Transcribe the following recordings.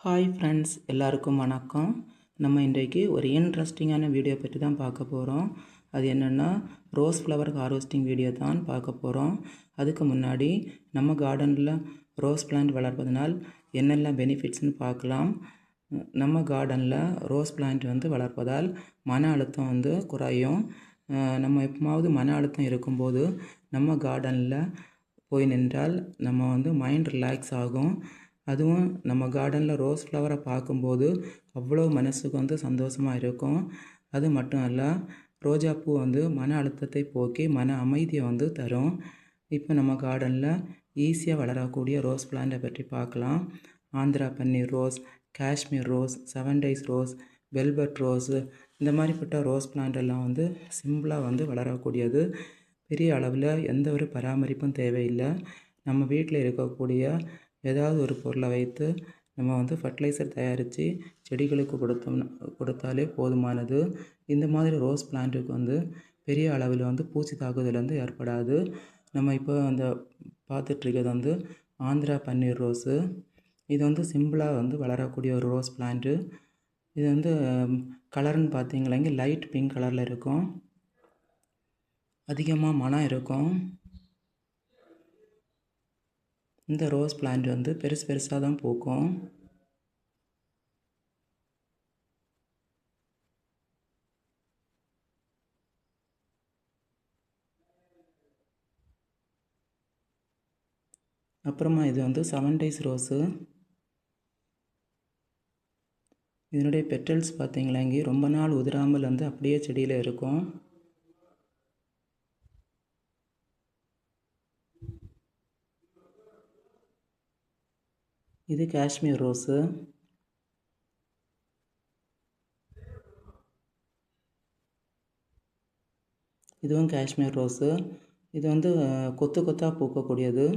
Hi friends, எல்லாருக்கும் வணக்கம். நம்ம இன்றைக்கு ஒரு இன்ட்ரெஸ்டிங்கான வீடியோ பற்றி தான் பார்க்க போகிறோம். அது என்னென்னா ரோஸ் ஃப்ளவர் ஹார்வெஸ்டிங் வீடியோ தான் பார்க்க போகிறோம். அதுக்கு முன்னாடி நம்ம கார்டனில் ரோஸ் பிளான்ட் வளர்ப்பதனால் என்னெல்லாம் பெனிஃபிட்ஸ்னு பார்க்கலாம். நம்ம கார்டனில் ரோஸ் பிளான்ட் வளர்ப்பதால் மன அழுத்தம் குறையும். நம்ம எப்போவாவது மன அழுத்தம் இருக்கும்போது நம்ம கார்டனில் போய் நின்றால் நம்ம மைண்ட் ரிலாக்ஸ் ஆகும். அதுவும் நம்ம கார்டனில் ரோஸ் ஃப்ளவரை பார்க்கும்போது அவ்வளோ மனசுக்கு சந்தோஷமாக இருக்கும். அது மட்டும் அல்ல, ரோஜாப்பூ மன அழுத்தத்தை போக்கி மன அமைதியை தரும். இப்போ நம்ம கார்டனில் ஈஸியாக வளரக்கூடிய ரோஸ் பிளான்ட்டை பற்றி பார்க்கலாம். Andhra Panneer rose, Kashmir rose, 7 days rose, velvet rose, இந்த மாதிரிப்பட்ட ரோஸ் பிளான்ட் எல்லாம் சிம்பிளாக வளரக்கூடியது. பெரிய அளவில் எந்த ஒரு பராமரிப்பும் தேவையில்லை. நம்ம வீட்டில் இருக்கக்கூடிய ஏதாவது ஒரு பொருளை வைத்து நம்ம ஃபர்டிலைசர் தயாரித்து செடிகளுக்கு கொடுத்தாலே போதுமானது. இந்த மாதிரி ரோஸ் பிளான்ட்டுக்கு பெரிய அளவில் பூச்சி தாக்குதல் ஏற்படாது. நம்ம இப்போ பார்த்துட்ருக்கிறது ஆந்திரா பன்னீர் ரோஸு. இது சிம்பிளாக வளரக்கூடிய ஒரு ரோஸ் பிளான்ட்டு. இது கலர்னு பார்த்தீங்களா, லைட் பிங்க் கலரில் இருக்கும். அதிகமாக மனம் இருக்கும். இந்த ரோஸ் பிளான்ட் பெருசாக தான் பூக்கும். அப்புறமா இது 7 days ரோஸு. இதனுடைய பெட்டல்ஸ் பார்த்தீங்களா, ரொம்ப நாள் உதிராமல் அப்படியே செடியில் இருக்கும். இது காஷ்மீர் ரோஸு. இதுவும் காஷ்மீர் ரோஸு. இது கொத்து கொத்தாக பூக்கக்கூடியது.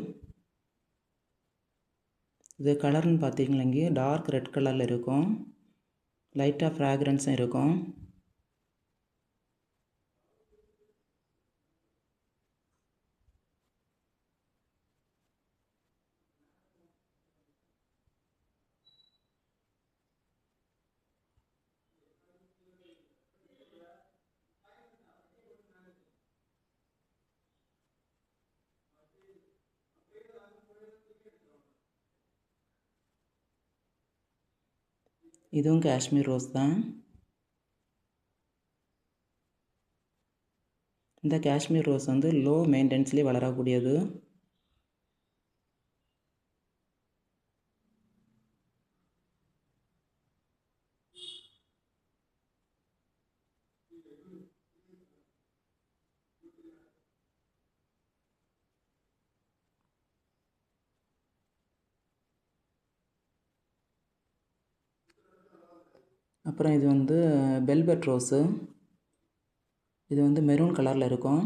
இது கலர்னு பார்த்தீங்களா, டார்க் ரெட் கலரில் இருக்கும். லைட்டாக ஃப்ராக்ரன்ஸும் இருக்கும். இதுவும் காஷ்மீர் ரோஸ் தான். இந்த காஷ்மீர் ரோஸ் லோ மெயின்டெனன்ஸ்லேயே வளரக்கூடியது. அப்புறம் இது வெல்வெட் ரோஸு. இது மெரூன் கலரில் இருக்கும்.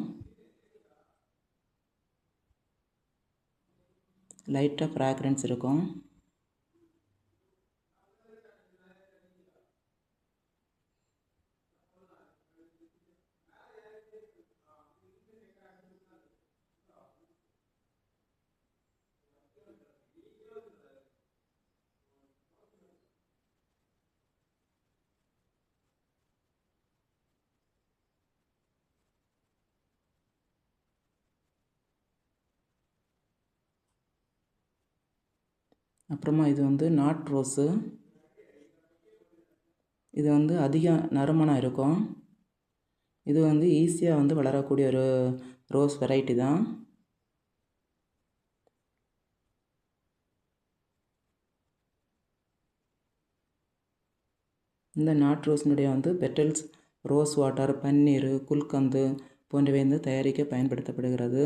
லைட்டாக ஃப்ராக்ரன்ஸ் இருக்கும். அப்புறமா இது நாட் ரோஸு. இது அதிக நறுமணம் இருக்கும். இது ஈஸியாக வளரக்கூடிய ஒரு ரோஸ் வெரைட்டி தான். இந்த நாட் ரோஸினுடைய பெட்டல்ஸ் ரோஸ் வாட்டர், பன்னீர், குல்கந்து போன்றவை தயாரிக்க பயன்படுத்தப்படுகிறது.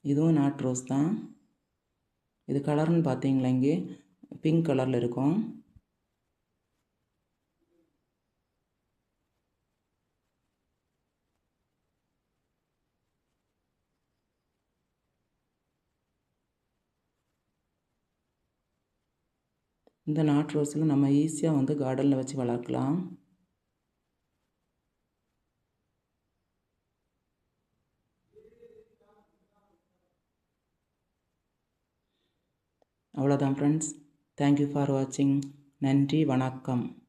இதுவும் நாட் ரோஸ் தான். இது கலர்னு பார்த்தீங்களா, பிங்க் கலரில் இருக்கும். இந்த நாட் ரோஸில் நம்ம ஈஸியாக கார்டனில் வச்சு வளர்க்கலாம். அவ்வளோதான் ஃப்ரெண்ட்ஸ். தேங்க்யூ ஃபார் வாட்சிங். நன்றி, வணக்கம்.